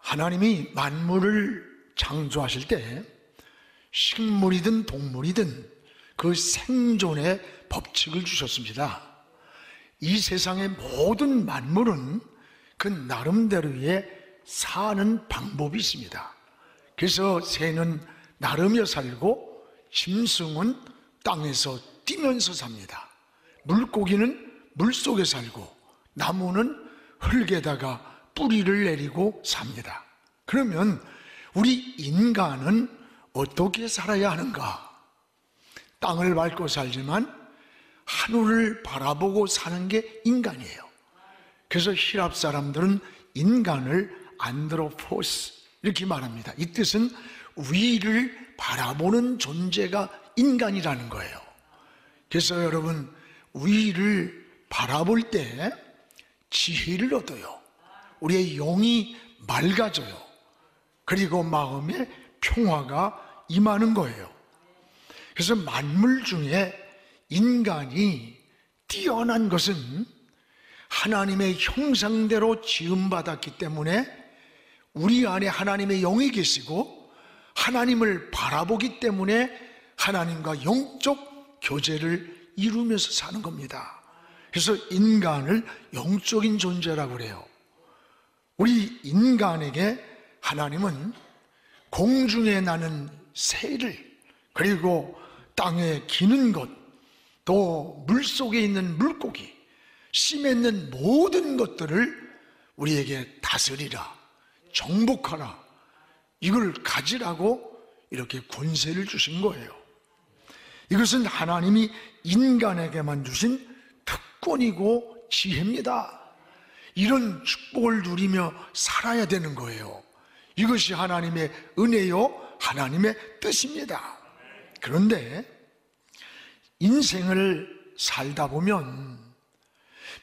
하나님이 만물을 창조하실 때 식물이든 동물이든 그 생존의 법칙을 주셨습니다. 이 세상의 모든 만물은 그 나름대로의 사는 방법이 있습니다. 그래서 새는 나르며 살고 짐승은 땅에서 뛰면서 삽니다. 물고기는 물속에 살고 나무는 흙에다가 뿌리를 내리고 삽니다. 그러면 우리 인간은 어떻게 살아야 하는가? 땅을 밟고 살지만 하늘을 바라보고 사는 게 인간이에요. 그래서 히랍 사람들은 인간을 안드로포스 이렇게 말합니다. 이 뜻은 위를 바라보는 존재가 인간이라는 거예요. 그래서 여러분, 위를 바라볼 때 지혜를 얻어요. 우리의 영이 맑아져요. 그리고 마음에 평화가 임하는 거예요. 그래서 만물 중에 인간이 뛰어난 것은 하나님의 형상대로 지음받았기 때문에 우리 안에 하나님의 영이 계시고 하나님을 바라보기 때문에 하나님과 영적 교제를 이루면서 사는 겁니다. 그래서 인간을 영적인 존재라고 그래요. 우리 인간에게 하나님은 공중에 나는 새를, 그리고 땅에 기는 것, 또 물속에 있는 물고기, 씨 맺는 모든 것들을 우리에게 다스리라, 정복하라, 이걸 가지라고 이렇게 권세를 주신 거예요. 이것은 하나님이 인간에게만 주신 특권이고 지혜입니다. 이런 축복을 누리며 살아야 되는 거예요. 이것이 하나님의 은혜요, 하나님의 뜻입니다. 그런데 인생을 살다 보면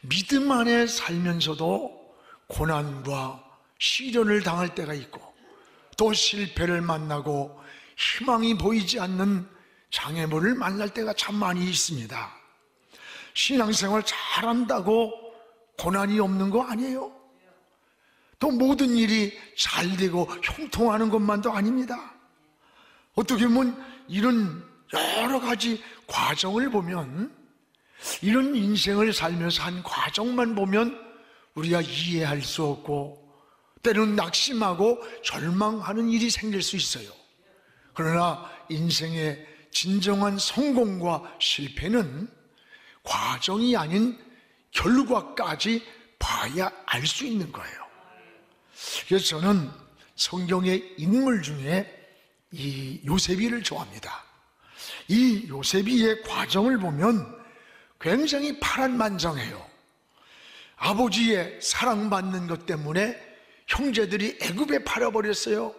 믿음 안에 살면서도 고난과 시련을 당할 때가 있고, 또 실패를 만나고 희망이 보이지 않는 장애물을 만날 때가 참 많이 있습니다. 신앙생활 잘한다고 고난이 없는 거 아니에요. 또 모든 일이 잘 되고 형통하는 것만도 아닙니다. 어떻게 보면 이런 여러 가지 과정을 보면, 이런 인생을 살면서 한 과정만 보면 우리가 이해할 수 없고 때로는 낙심하고 절망하는 일이 생길 수 있어요. 그러나 인생의 진정한 성공과 실패는 과정이 아닌 결과까지 봐야 알 수 있는 거예요. 그래서 저는 성경의 인물 중에 이 요셉이를 좋아합니다. 이 요셉이의 과정을 보면 굉장히 파란만장해요. 아버지의 사랑받는 것 때문에 형제들이 애굽에 팔아버렸어요.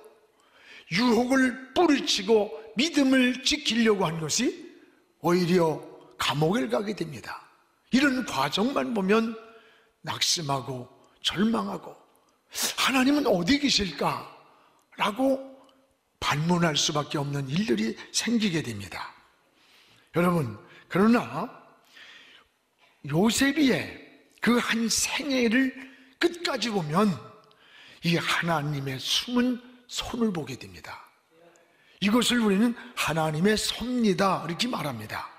유혹을 뿌리치고 믿음을 지키려고 한 것이 오히려 감옥을 가게 됩니다. 이런 과정만 보면 낙심하고 절망하고 하나님은 어디 계실까? 라고 반문할 수밖에 없는 일들이 생기게 됩니다. 여러분, 그러나 요셉의 그 한 생애를 끝까지 보면 이 하나님의 숨은 손을 보게 됩니다. 이것을 우리는 하나님의 섭니다 이렇게 말합니다.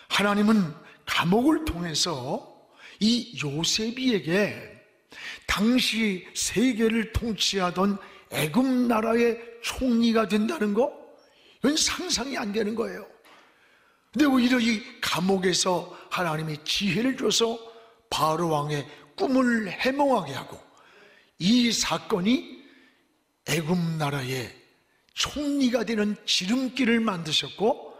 하나님은 감옥을 통해서 이 요셉이에게 당시 세계를 통치하던 애굽 나라의 총리가 된다는 거, 이건 상상이 안 되는 거예요. 근데 오히려 이 감옥에서 하나님이 지혜를 줘서 바로 왕의 꿈을 해몽하게 하고, 이 사건이 애굽 나라의 총리가 되는 지름길을 만드셨고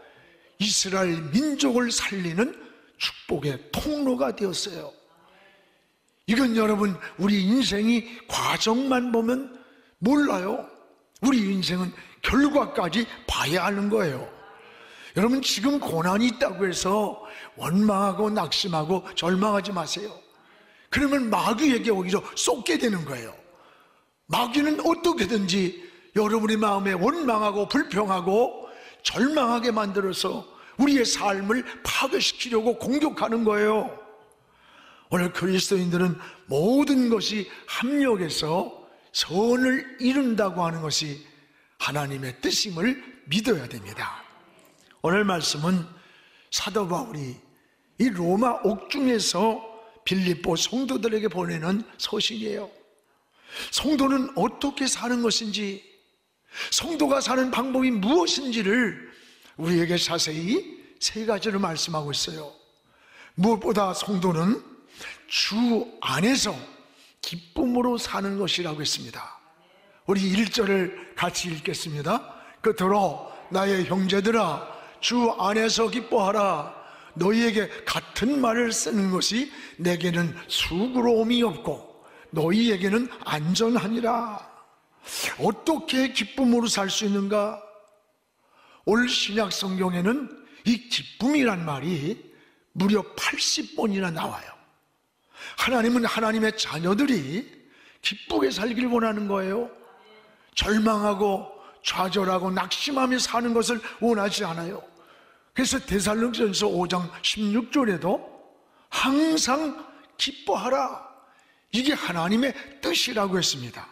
이스라엘 민족을 살리는 축복의 통로가 되었어요. 이건 여러분, 우리 인생이 과정만 보면 몰라요. 우리 인생은 결과까지 봐야 하는 거예요. 여러분, 지금 고난이 있다고 해서 원망하고 낙심하고 절망하지 마세요. 그러면 마귀에게 오히려 쏟게 되는 거예요. 마귀는 어떻게든지 여러분의 마음에 원망하고 불평하고 절망하게 만들어서 우리의 삶을 파괴시키려고 공격하는 거예요. 오늘 그리스도인들은 모든 것이 합력해서 선을 이룬다고 하는 것이 하나님의 뜻임을 믿어야 됩니다. 오늘 말씀은 사도 바울이 이 로마 옥중에서 빌립보 성도들에게 보내는 서신이에요. 성도는 어떻게 사는 것인지, 성도가 사는 방법이 무엇인지를 우리에게 자세히 세 가지로 말씀하고 있어요. 무엇보다 성도는 주 안에서 기쁨으로 사는 것이라고 했습니다. 우리 1절을 같이 읽겠습니다. 그토록 나의 형제들아 주 안에서 기뻐하라. 너희에게 같은 말을 쓰는 것이 내게는 수고로움이 없고 너희에게는 안전하니라. 어떻게 기쁨으로 살 수 있는가? 올 신약 성경에는 이 기쁨이란 말이 무려 80번이나 나와요. 하나님은 하나님의 자녀들이 기쁘게 살길 원하는 거예요. 절망하고 좌절하고 낙심하며 사는 것을 원하지 않아요. 그래서 데살로니가전서 5장 16절에도 항상 기뻐하라, 이게 하나님의 뜻이라고 했습니다.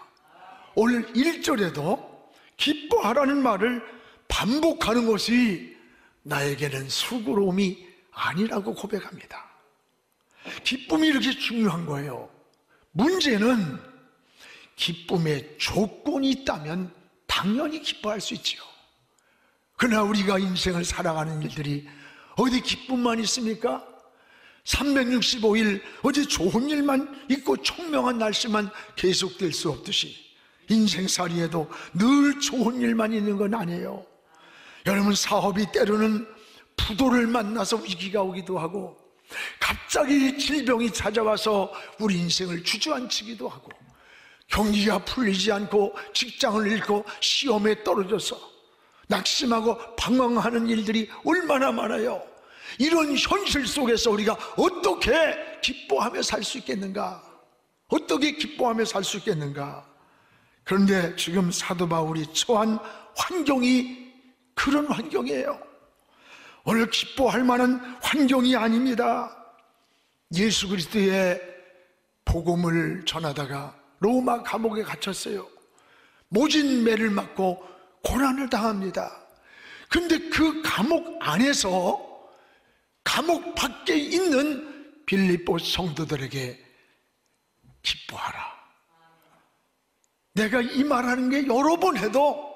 오늘 1절에도 기뻐하라는 말을 반복하는 것이 나에게는 수고로움이 아니라고 고백합니다. 기쁨이 이렇게 중요한 거예요. 문제는 기쁨의 조건이 있다면 당연히 기뻐할 수 있지요. 그러나 우리가 인생을 살아가는 일들이 어디 기쁨만 있습니까? 365일 어디 좋은 일만 있고 청명한 날씨만 계속될 수 없듯이 인생살이에도 늘 좋은 일만 있는 건 아니에요. 여러분, 사업이 때로는 부도를 만나서 위기가 오기도 하고 갑자기 질병이 찾아와서 우리 인생을 주저앉히기도 하고 경기가 풀리지 않고 직장을 잃고 시험에 떨어져서 낙심하고 방황하는 일들이 얼마나 많아요. 이런 현실 속에서 우리가 어떻게 기뻐하며 살 수 있겠는가? 어떻게 기뻐하며 살 수 있겠는가? 그런데 지금 사도 바울이 처한 환경이 그런 환경이에요. 오늘 기뻐할 만한 환경이 아닙니다. 예수 그리스도의 복음을 전하다가 로마 감옥에 갇혔어요. 모진 매를 맞고 고난을 당합니다. 그런데 그 감옥 안에서 감옥 밖에 있는 빌립보 성도들에게 기뻐하라. 내가 이 말하는 게 여러 번 해도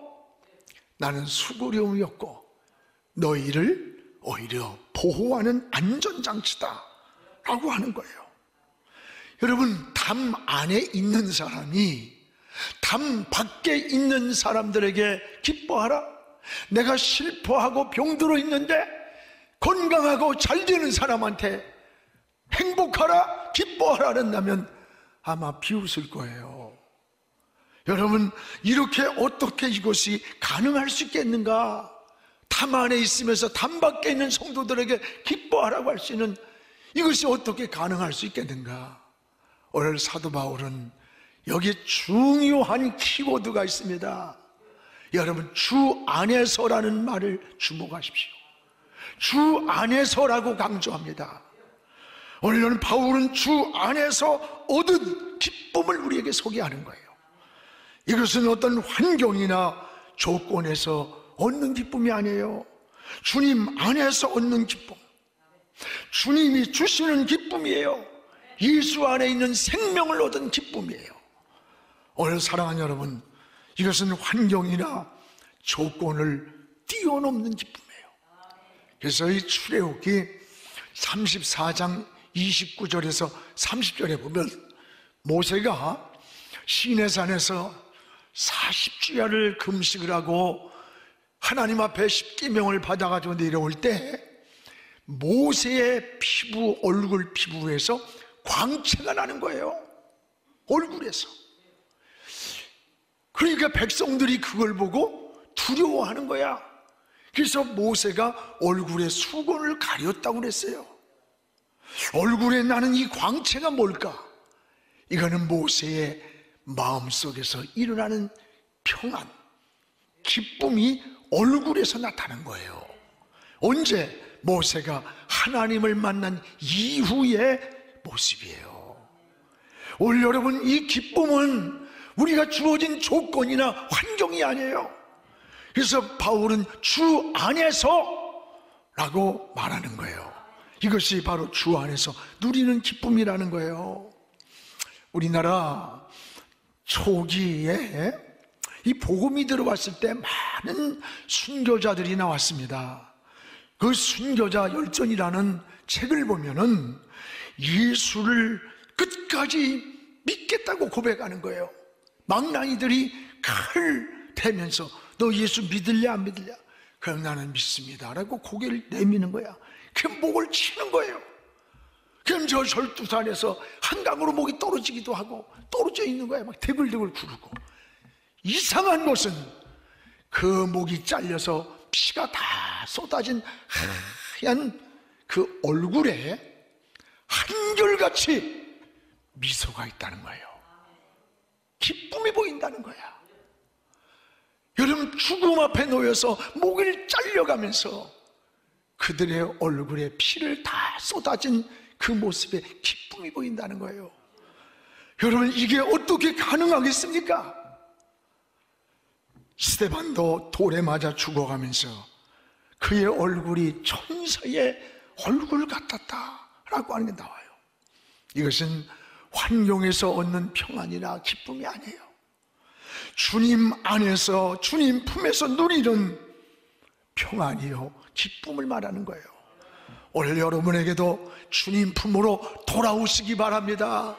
나는 수고로움이 없고 너희를 오히려 보호하는 안전장치다 라고 하는 거예요. 여러분, 담 안에 있는 사람이 담 밖에 있는 사람들에게 기뻐하라. 내가 슬퍼하고 병들어 있는데 건강하고 잘 되는 사람한테 행복하라, 기뻐하라 한다면 아마 비웃을 거예요. 여러분, 이렇게 어떻게 이것이 가능할 수 있겠는가? 담 안에 있으면서 담 밖에 있는 성도들에게 기뻐하라고 할 수 있는 이것이 어떻게 가능할 수 있겠는가? 오늘 사도 바울은 여기에 중요한 키워드가 있습니다. 여러분, 주 안에서라는 말을 주목하십시오. 주 안에서라고 강조합니다. 오늘 바울은 주 안에서 얻은 기쁨을 우리에게 소개하는 거예요. 이것은 어떤 환경이나 조건에서 얻는 기쁨이 아니에요. 주님 안에서 얻는 기쁨, 주님이 주시는 기쁨이에요. 예수 안에 있는 생명을 얻은 기쁨이에요. 오늘 사랑하는 여러분, 이것은 환경이나 조건을 뛰어넘는 기쁨이에요. 그래서 이 출애굽기 34장 29절에서 30절에 보면 모세가 시내산에서 40주야를 금식을 하고 하나님 앞에 십계명을 받아가지고 내려올 때 모세의 피부, 얼굴 피부에서 광채가 나는 거예요. 얼굴에서. 그러니까 백성들이 그걸 보고 두려워하는 거야. 그래서 모세가 얼굴에 수건을 가렸다고 그랬어요. 얼굴에 나는 이 광채가 뭘까? 이거는 모세의 마음속에서 일어나는 평안, 기쁨이 얼굴에서 나타난 거예요. 언제? 모세가 하나님을 만난 이후의 모습이에요. 오늘 여러분, 이 기쁨은 우리가 주어진 조건이나 환경이 아니에요. 그래서 바울은 주 안에서 라고 말하는 거예요. 이것이 바로 주 안에서 누리는 기쁨이라는 거예요. 우리나라 초기에 이 복음이 들어왔을 때 많은 순교자들이 나왔습니다. 그 순교자 열전이라는 책을 보면은 예수를 끝까지 믿겠다고 고백하는 거예요. 망나니들이 칼 대면서 너 예수 믿을래 안 믿을래? 그럼 나는 믿습니다 라고 고개를 내미는 거야. 그 목을 치는 거예요. 그럼 저 절두산에서 한강으로 목이 떨어지기도 하고 떨어져 있는 거야. 막 대굴대굴 구르고. 이상한 것은 그 목이 잘려서 피가 다 쏟아진 하얀 그 얼굴에 한결같이 미소가 있다는 거예요. 기쁨이 보인다는 거야. 여러분, 죽음 앞에 놓여서 목을 잘려가면서 그들의 얼굴에 피를 다 쏟아진 그 모습에 기쁨이 보인다는 거예요. 여러분, 이게 어떻게 가능하겠습니까? 스데반도 돌에 맞아 죽어가면서 그의 얼굴이 천사의 얼굴 같았다라고 하는 게 나와요. 이것은 환경에서 얻는 평안이나 기쁨이 아니에요. 주님 안에서, 주님 품에서 누리는 평안이요, 기쁨을 말하는 거예요. 오늘 여러분에게도 주님 품으로 돌아오시기 바랍니다.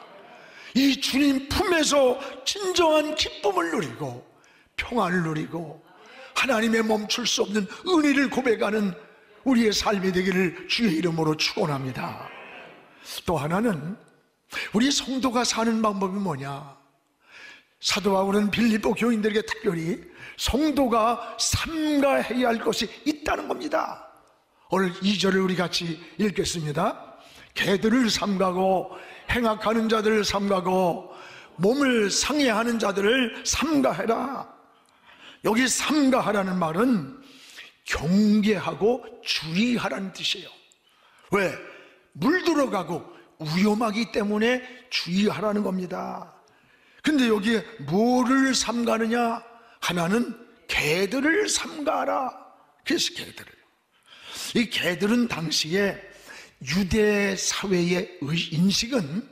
이 주님 품에서 진정한 기쁨을 누리고 평안을 누리고 하나님의 멈출 수 없는 은혜를 고백하는 우리의 삶이 되기를 주의 이름으로 축원합니다. 또 하나는 우리 성도가 사는 방법이 뭐냐? 사도 바울은 빌립보 교인들에게 특별히 성도가 삼가해야 할 것이 있다는 겁니다. 오늘 2절을 우리 같이 읽겠습니다. 개들을 삼가고 행악하는 자들을 삼가고 몸을 상해하는 자들을 삼가해라. 여기 삼가하라는 말은 경계하고 주의하라는 뜻이에요. 왜? 물들어가고 위험하기 때문에 주의하라는 겁니다. 근데 여기에 뭐를 삼가느냐? 하나는 개들을 삼가하라. 그래서 개들을, 이 개들은 당시에 유대 사회의 인식은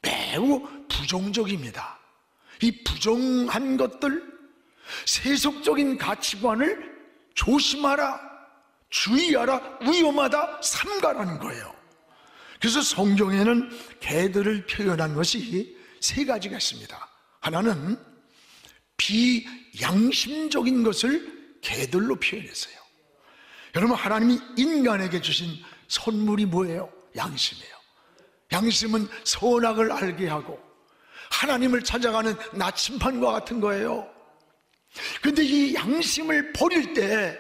매우 부정적입니다. 이 부정한 것들, 세속적인 가치관을 조심하라, 주의하라, 위험하다, 삼가라는 거예요. 그래서 성경에는 개들을 표현한 것이 세 가지가 있습니다. 하나는 비양심적인 것을 개들로 표현했어요. 여러분, 하나님이 인간에게 주신 선물이 뭐예요? 양심이에요. 양심은 선악을 알게 하고 하나님을 찾아가는 나침반과 같은 거예요. 그런데 이 양심을 버릴 때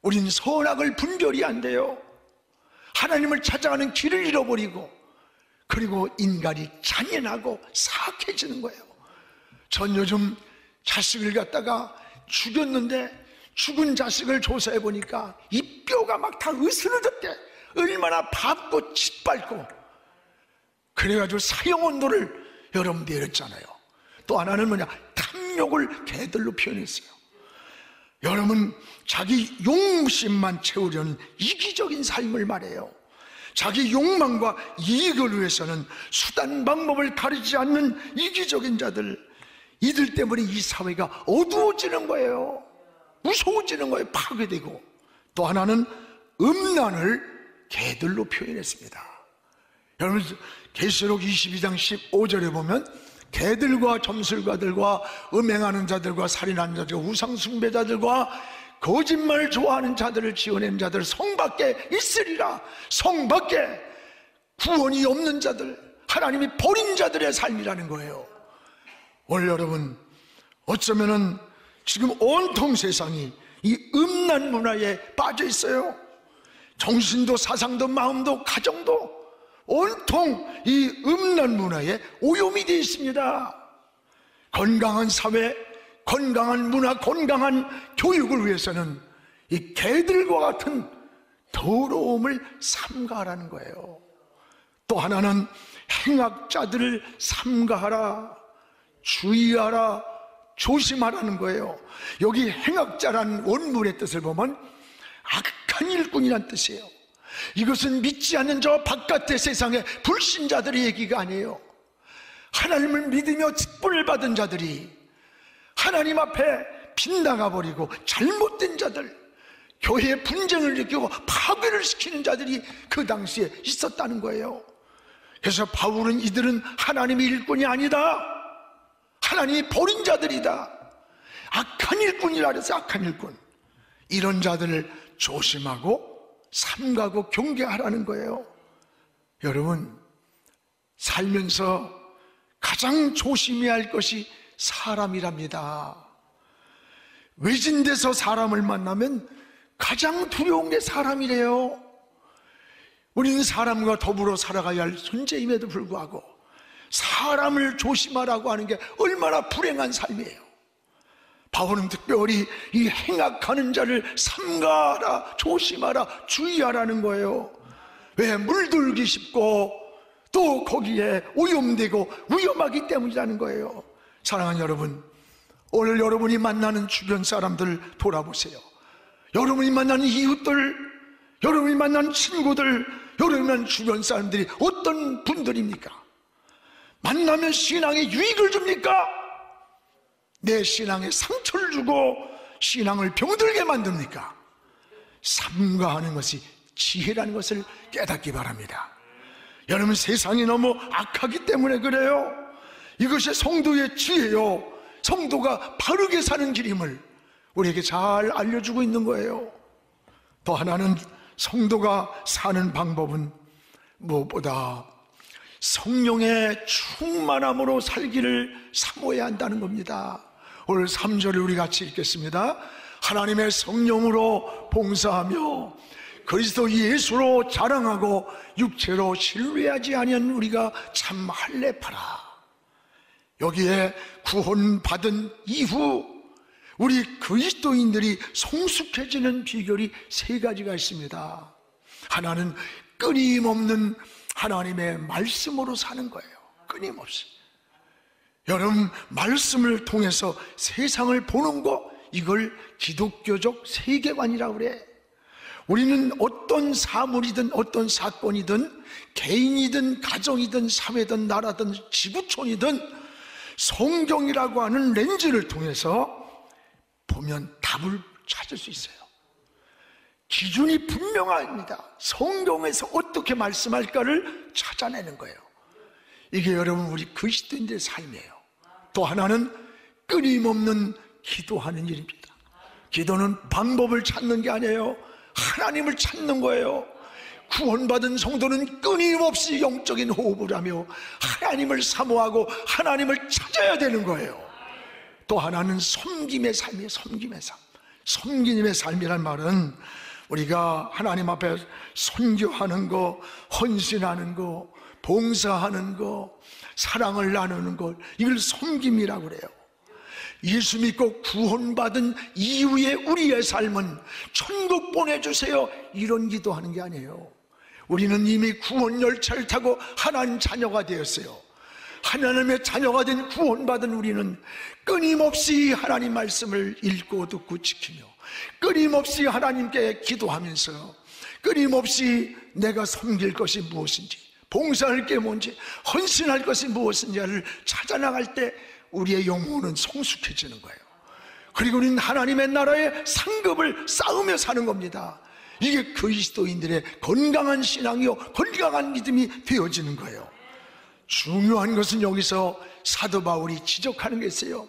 우린 선악을 분별이 안 돼요. 하나님을 찾아가는 길을 잃어버리고, 그리고 인간이 잔인하고 사악해지는 거예요. 전 요즘 자식을 갖다가 죽였는데 죽은 자식을 조사해 보니까 이 뼈가 막 다 으스러졌대. 얼마나 밟고 짓밟고. 그래가지고 사형언도를 여러분 내렸잖아요. 또 하나는 뭐냐? 탐욕을 개들로 표현했어요. 여러분, 자기 욕심만 채우려는 이기적인 삶을 말해요. 자기 욕망과 이익을 위해서는 수단 방법을 가리지 않는 이기적인 자들, 이들 때문에 이 사회가 어두워지는 거예요. 무서워지는 거예요. 파괴되고. 또 하나는 음란을 개들로 표현했습니다. 여러분, 계시록 22장 15절에 보면 개들과 점술가들과 음행하는 자들과 살인하는 자들과 우상숭배자들과 거짓말을 좋아하는 자들을 지어낸 자들 성 밖에 있으리라. 성 밖에 구원이 없는 자들, 하나님이 버린 자들의 삶이라는 거예요. 오늘 여러분, 어쩌면은 지금 온통 세상이 이 음란 문화에 빠져 있어요. 정신도 사상도 마음도 가정도 온통 이 음란 문화에 오염이 되어 있습니다. 건강한 사회, 건강한 문화, 건강한 교육을 위해서는 이 개들과 같은 더러움을 삼가하라는 거예요. 또 하나는 행악자들을 삼가하라. 주의하라, 조심하라는 거예요. 여기 행악자란 원문의 뜻을 보면 악한 일꾼이란 뜻이에요. 이것은 믿지 않는 저 바깥의 세상의 불신자들의 얘기가 아니에요. 하나님을 믿으며 직분을 받은 자들이 하나님 앞에 빗나가버리고 잘못된 자들, 교회의 분쟁을 일으키고 파괴를 시키는 자들이 그 당시에 있었다는 거예요. 그래서 바울은 이들은 하나님의 일꾼이 아니다, 하나님이 버린 자들이다, 악한 일꾼이라 그래서 악한 일꾼, 이런 자들을 조심하고 삼가고 경계하라는 거예요. 여러분, 살면서 가장 조심해야 할 것이 사람이랍니다. 외진 데서 사람을 만나면 가장 두려운 게 사람이래요. 우리는 사람과 더불어 살아가야 할 존재임에도 불구하고 사람을 조심하라고 하는 게 얼마나 불행한 삶이에요. 바울은 특별히 이 행악하는 자를 삼가하라, 조심하라, 주의하라는 거예요. 왜? 물들기 쉽고 또 거기에 오염되고 위험하기 때문이라는 거예요. 사랑하는 여러분, 오늘 여러분이 만나는 주변 사람들 돌아보세요. 여러분이 만나는 이웃들, 여러분이 만나는 친구들, 여러분이 만나는 주변 사람들이 어떤 분들입니까? 만나면 신앙에 유익을 줍니까? 내 신앙에 상처를 주고 신앙을 병들게 만듭니까? 삼가하는 것이 지혜라는 것을 깨닫기 바랍니다. 여러분, 세상이 너무 악하기 때문에 그래요. 이것이 성도의 지혜요, 성도가 바르게 사는 길임을 우리에게 잘 알려주고 있는 거예요. 또 하나는 성도가 사는 방법은 무엇보다 성령의 충만함으로 살기를 사모해야 한다는 겁니다. 오늘 3절을 우리 같이 읽겠습니다. 하나님의 성령으로 봉사하며 그리스도 예수로 자랑하고 육체로 신뢰하지 아니한 우리가 참 할례파라. 여기에 구원받은 이후 우리 그리스도인들이 성숙해지는 비결이 3가지가 있습니다. 하나는 끊임없는 하나님의 말씀으로 사는 거예요. 끊임없이. 여러분, 말씀을 통해서 세상을 보는 거, 이걸 기독교적 세계관이라고 그래. 우리는 어떤 사물이든 어떤 사건이든 개인이든 가정이든 사회든 나라든 지구촌이든 성경이라고 하는 렌즈를 통해서 보면 답을 찾을 수 있어요. 기준이 분명합니다. 성경에서 어떻게 말씀할까를 찾아내는 거예요. 이게 여러분 우리 그리스도인들의 삶이에요. 또 하나는 끊임없는 기도하는 일입니다. 기도는 방법을 찾는 게 아니에요. 하나님을 찾는 거예요. 구원받은 성도는 끊임없이 영적인 호흡을 하며 하나님을 사모하고 하나님을 찾아야 되는 거예요. 또 하나는 섬김의 삶이에요. 섬김의 삶. 섬김의 삶이란 말은 우리가 하나님 앞에 선교하는 거, 헌신하는 거, 봉사하는 거, 사랑을 나누는 것, 이걸 섬김이라고 그래요. 예수 믿고 구원받은 이후에 우리의 삶은 천국 보내주세요, 이런 기도하는 게 아니에요. 우리는 이미 구원 열차를 타고 하나님 자녀가 되었어요. 하나님의 자녀가 된 구원받은 우리는 끊임없이 하나님 말씀을 읽고 듣고 지키며 끊임없이 하나님께 기도하면서 끊임없이 내가 섬길 것이 무엇인지, 봉사할 게 뭔지, 헌신할 것이 무엇인지를 찾아나갈 때 우리의 영혼은 성숙해지는 거예요. 그리고 우리는 하나님의 나라의 상급을 쌓으며 사는 겁니다. 이게 그리스도인들의 건강한 신앙이요, 건강한 믿음이 되어지는 거예요. 중요한 것은 여기서 사도 바울이 지적하는 게 있어요.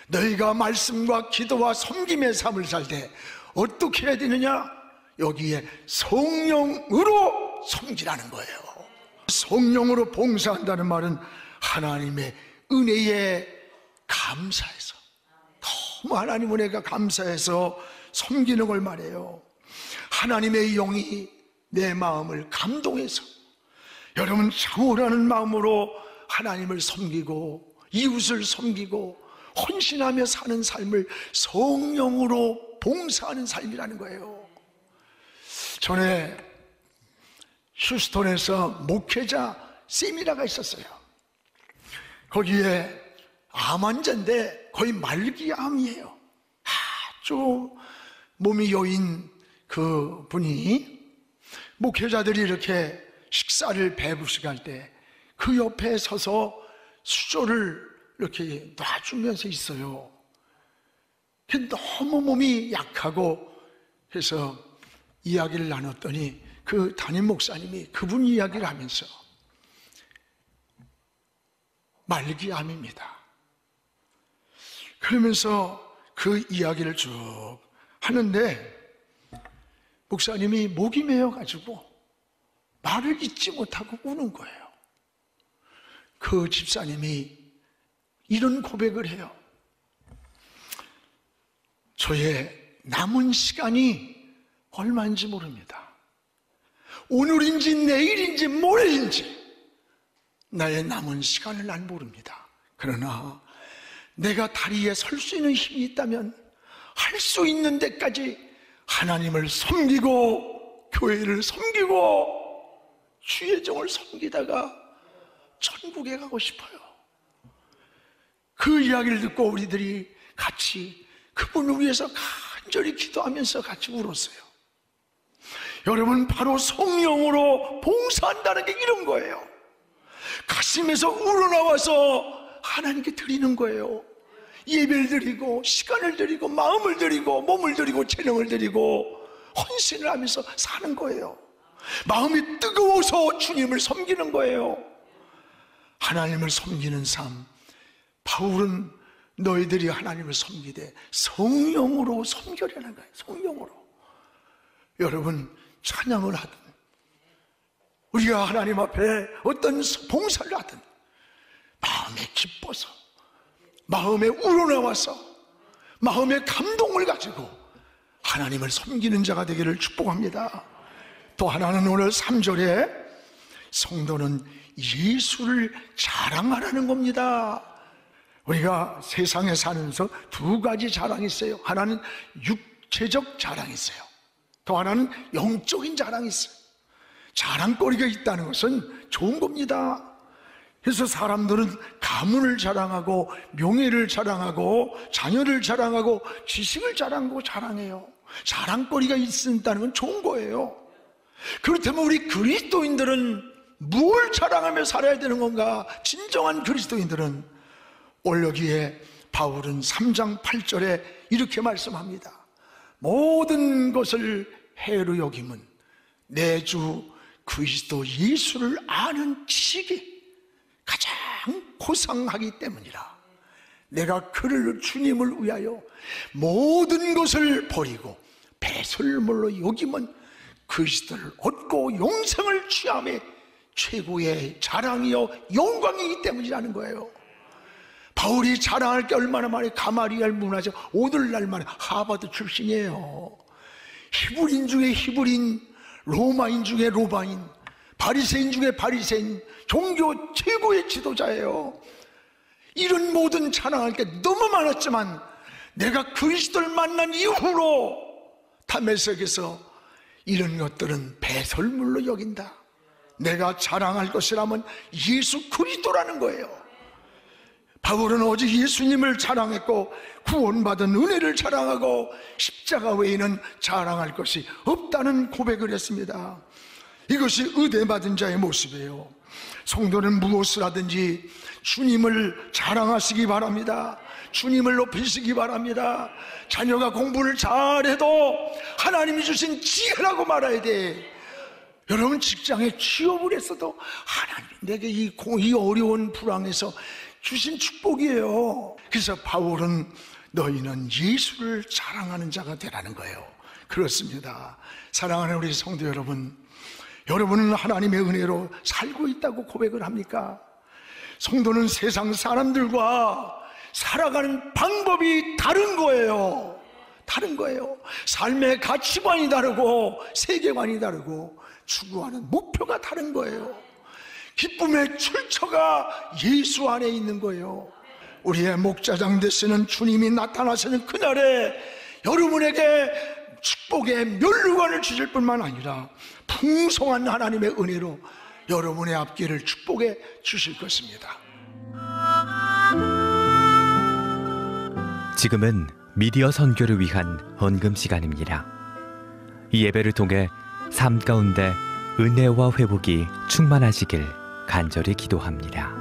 너희가 말씀과 기도와 섬김의 삶을 살 때 어떻게 해야 되느냐? 여기에 성령으로 섬기라는 거예요. 성령으로 봉사한다는 말은 하나님의 은혜에 감사해서, 너무 하나님 은혜가 감사해서 섬기는 걸 말해요. 하나님의 영이 내 마음을 감동해서 여러분 자원하는 마음으로 하나님을 섬기고 이웃을 섬기고 헌신하며 사는 삶을 성령으로 봉사하는 삶이라는 거예요. 전에 휴스턴에서 목회자 세미나가 있었어요. 거기에 암 환자인데 거의 말기암이에요. 아주 몸이 여인 그 분이 목회자들이 이렇게 식사를 배부시갈 때 그 옆에 서서 수저를 이렇게 놔주면서 있어요. 너무 몸이 약하고 해서 이야기를 나눴더니 그 담임 목사님이 그분 이야기를 하면서 말기암입니다. 그러면서 그 이야기를 쭉 하는데 목사님이 목이 메어가지고 말을 잇지 못하고 우는 거예요. 그 집사님이 이런 고백을 해요. 저의 남은 시간이 얼마인지 모릅니다. 오늘인지 내일인지 모레인지 나의 남은 시간을 난 모릅니다. 그러나 내가 다리에 설 수 있는 힘이 있다면 할 수 있는 데까지 하나님을 섬기고 교회를 섬기고 주의 종을 섬기다가 천국에 가고 싶어요. 그 이야기를 듣고 우리들이 같이 그분을 위해서 간절히 기도하면서 같이 울었어요. 여러분, 바로 성령으로 봉사한다는 게 이런 거예요. 가슴에서 우러나와서 하나님께 드리는 거예요. 예배를 드리고 시간을 드리고 마음을 드리고 몸을 드리고 재능을 드리고 헌신을 하면서 사는 거예요. 마음이 뜨거워서 주님을 섬기는 거예요. 하나님을 섬기는 삶, 바울은 너희들이 하나님을 섬기되 성령으로 섬겨라는 거예요. 성령으로. 여러분, 찬양을 하든 우리가 하나님 앞에 어떤 봉사를 하든 마음에 기뻐서, 마음에 우러나와서, 마음의 감동을 가지고 하나님을 섬기는 자가 되기를 축복합니다. 또 하나는 오늘 3절에 성도는 예수를 자랑하라는 겁니다. 우리가 세상에 사면서 두 가지 자랑이 있어요. 하나는 육체적 자랑이 있어요. 또 하나는 영적인 자랑이 있어요. 자랑거리가 있다는 것은 좋은 겁니다. 그래서 사람들은 가문을 자랑하고 명예를 자랑하고 자녀를 자랑하고 지식을 자랑하고 자랑해요. 자랑거리가 있다는 건 좋은 거예요. 그렇다면 우리 그리스도인들은 뭘 자랑하며 살아야 되는 건가? 진정한 그리스도인들은 오늘 여기에 바울은 3장 8절에 이렇게 말씀합니다. 모든 것을 해로 여김은 내 주 그리스도 예수를 아는 지식이 가장 고상하기 때문이라. 내가 그를 주님을 위하여 모든 것을 버리고 배설물로 여김은 그리스도를 얻고 영생을 취함에 최고의 자랑이요 영광이기 때문이라는 거예요. 바울이 자랑할 게 얼마나 많이 가마리엘 문화죠. 오늘날 만에 하버드 출신이에요. 히브리인 중에 히브리인, 로마인 중에 로마인, 바리새인 중에 바리새인, 종교 최고의 지도자예요. 이런 모든 자랑할 게 너무 많았지만 내가 그리스도를 만난 이후로 다메섹에서 이런 것들은 배설물로 여긴다. 내가 자랑할 것이라면 예수 그리스도라는 거예요. 바울은 오직 예수님을 자랑했고 구원받은 은혜를 자랑하고 십자가 외에는 자랑할 것이 없다는 고백을 했습니다. 이것이 의대받은 자의 모습이에요. 성도는 무엇을 하든지 주님을 자랑하시기 바랍니다. 주님을 높이시기 바랍니다. 자녀가 공부를 잘해도 하나님이 주신 지혜라고 말해야 돼. 여러분, 직장에 취업을 했어도 하나님 내게 이 어려운 불황에서 주신 축복이에요. 그래서 바울은 너희는 예수를 자랑하는 자가 되라는 거예요. 그렇습니다. 사랑하는 우리 성도 여러분, 여러분은 하나님의 은혜로 살고 있다고 고백을 합니까? 성도는 세상 사람들과 살아가는 방법이 다른 거예요. 다른 거예요. 삶의 가치관이 다르고 세계관이 다르고 추구하는 목표가 다른 거예요. 기쁨의 출처가 예수 안에 있는 거예요. 우리의 목자장 되시는 주님이 나타나시는 그날에 여러분에게 축복의 면류관을 주실 뿐만 아니라 풍성한 하나님의 은혜로 여러분의 앞길을 축복해 주실 것입니다. 지금은 미디어 선교를 위한 헌금 시간입니다. 이 예배를 통해 삶 가운데 은혜와 회복이 충만하시길 간절히 기도합니다.